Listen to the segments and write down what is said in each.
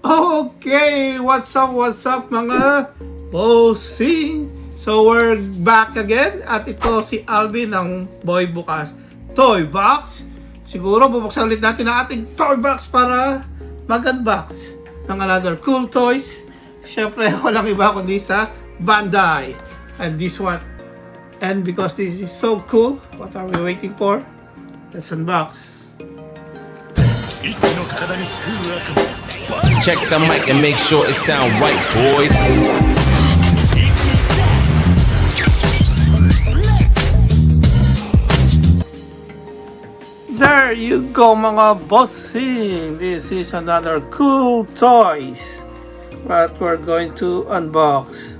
Okay, what's up mga bossing? So we're back again at ito si Alvin ng Boy Bukas Toy Box. Siguro bubuksan ulit natin ang ating toy box para mag-unbox ng another cool toys. Siyempre walang iba kundi sa Bandai. And this one, and because this is so cool, what are we waiting for? Let's unbox. Check the mic and make sure it sound right, boys. There you go mga bossing. This is another cool toys that we're going to unbox.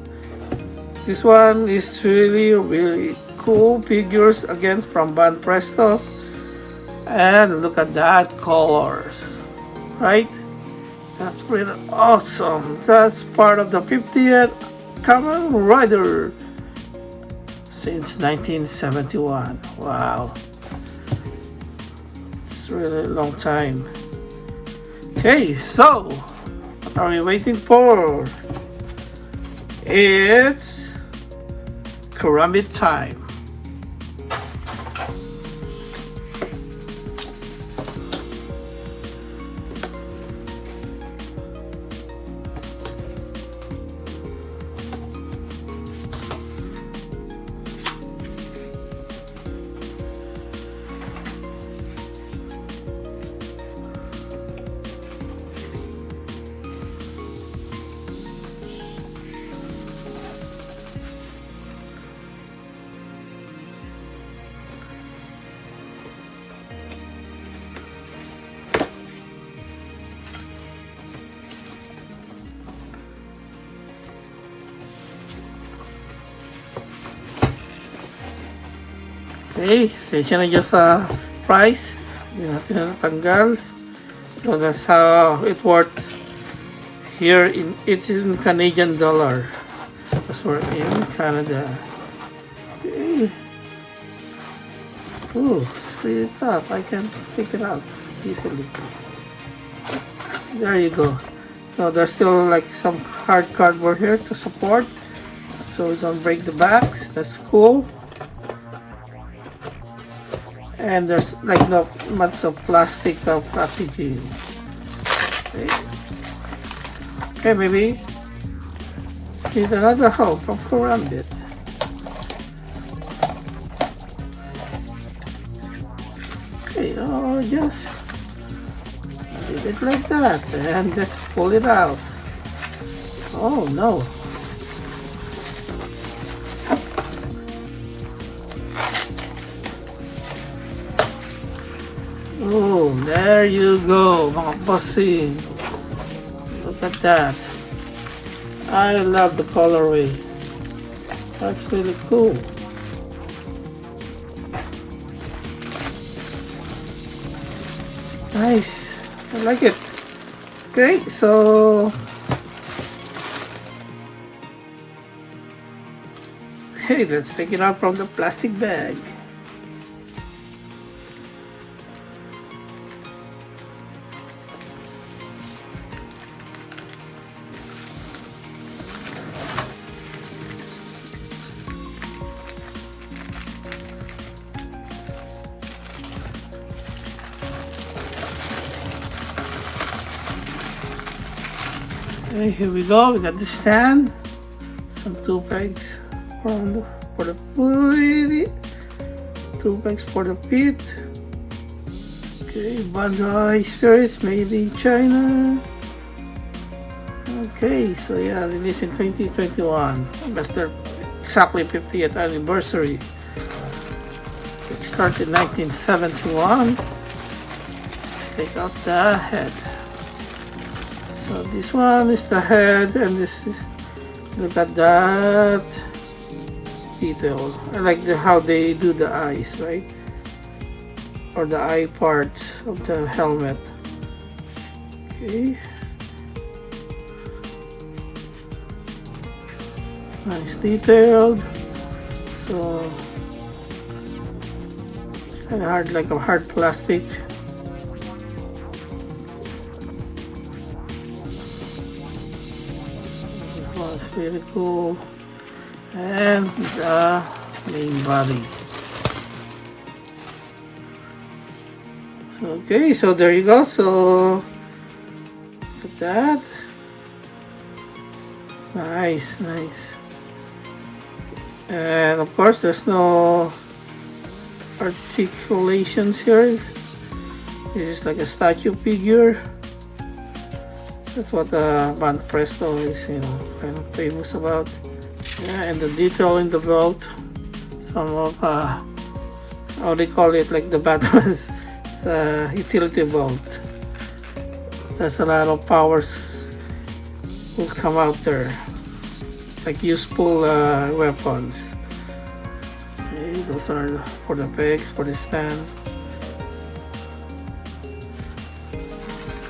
This one is really cool figures again from Banpresto. And look at that colors, right? That's really awesome. That's part of the 50th Kamen Rider since 1971. Wow. It's really a long time. Okay, so what are we waiting for? It's Karambit time. Okay, sensya na dyan sa price. Hindi natin na natanggal. So that's how it worked here. It's in Canadian dollar. Because we're in Canada. Okay. Ooh, it's pretty tough. I can take it out easily. There you go. So there's still like some hard cardboard here to support. So we don't break the backs. That's cool. And there's like not much of plastic of packaging. Okay, maybe need another hole from Karambit. Okay, or just leave it like that and just pull it out. Oh no. Oh, there you go, mga bossing. Look at that. I love the colorway. That's really cool. Nice. I like it. Okay, so hey, let's take it out from the plastic bag. Okay, here we go. We got the stand, some 2 pegs for the pulley, 2 pegs for the feet. Okay, Bandai Spirits made in China. Okay, so yeah, released in 2021. That's their exactly 50th anniversary. It started in 1971. Let's take out the head. So this one is the head, and this is, look at that detail. I like how they do the eyes, right? Or the eye part of the helmet. Okay. Nice detailed. So kind of hard, like a hard plastic. one's really cool. And the main body. Okay, so there you go. So look at that. Nice, nice. And of course, there's no articulations here. This is like a statue figure. That's what Banpresto is, kind of famous about. Yeah, and the detail in the belt. Some of how they call it, like the Batman's utility belt. There's a lot of powers will come out there, like useful weapons. Okay, those are for the pegs, for the stand.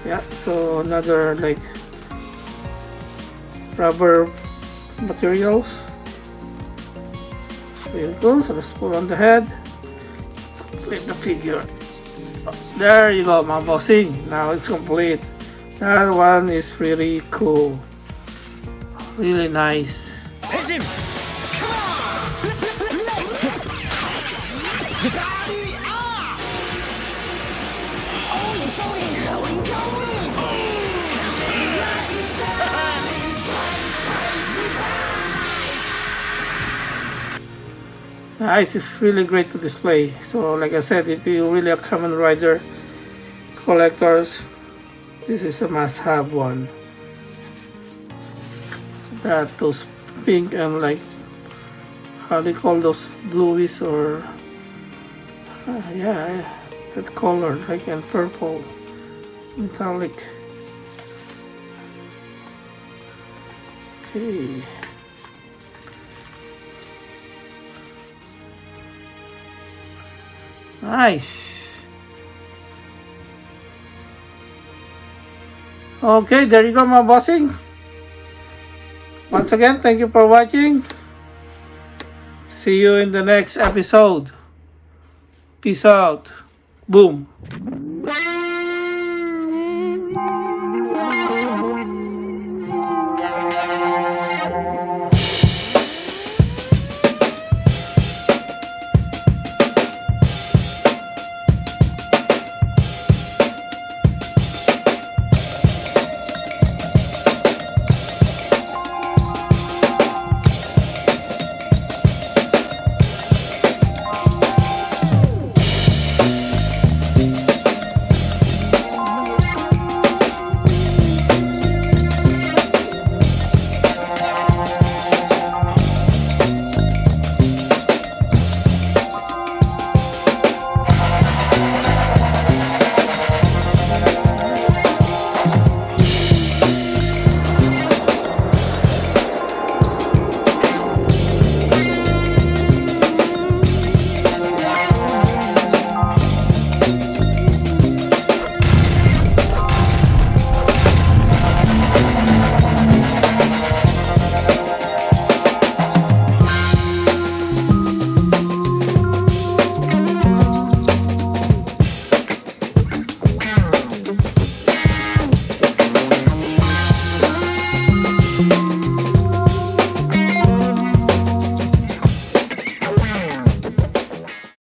Yeah, so another like rubber materials. There you go. So let's put on the head. Complete the figure. There you go, mga bossing. Now it's complete. That one is really cool. Really nice. Hit him! Come Nice, it's really great to display. So like I said, if you really are Kamen Rider collectors, this is a must-have one. That those pink and like how they call those bluish or yeah, that color like and purple metallic. Okay. Nice. Okay, there you go, my bossing. Once again, thank you for watching. See you in the next episode. Peace out. Boom.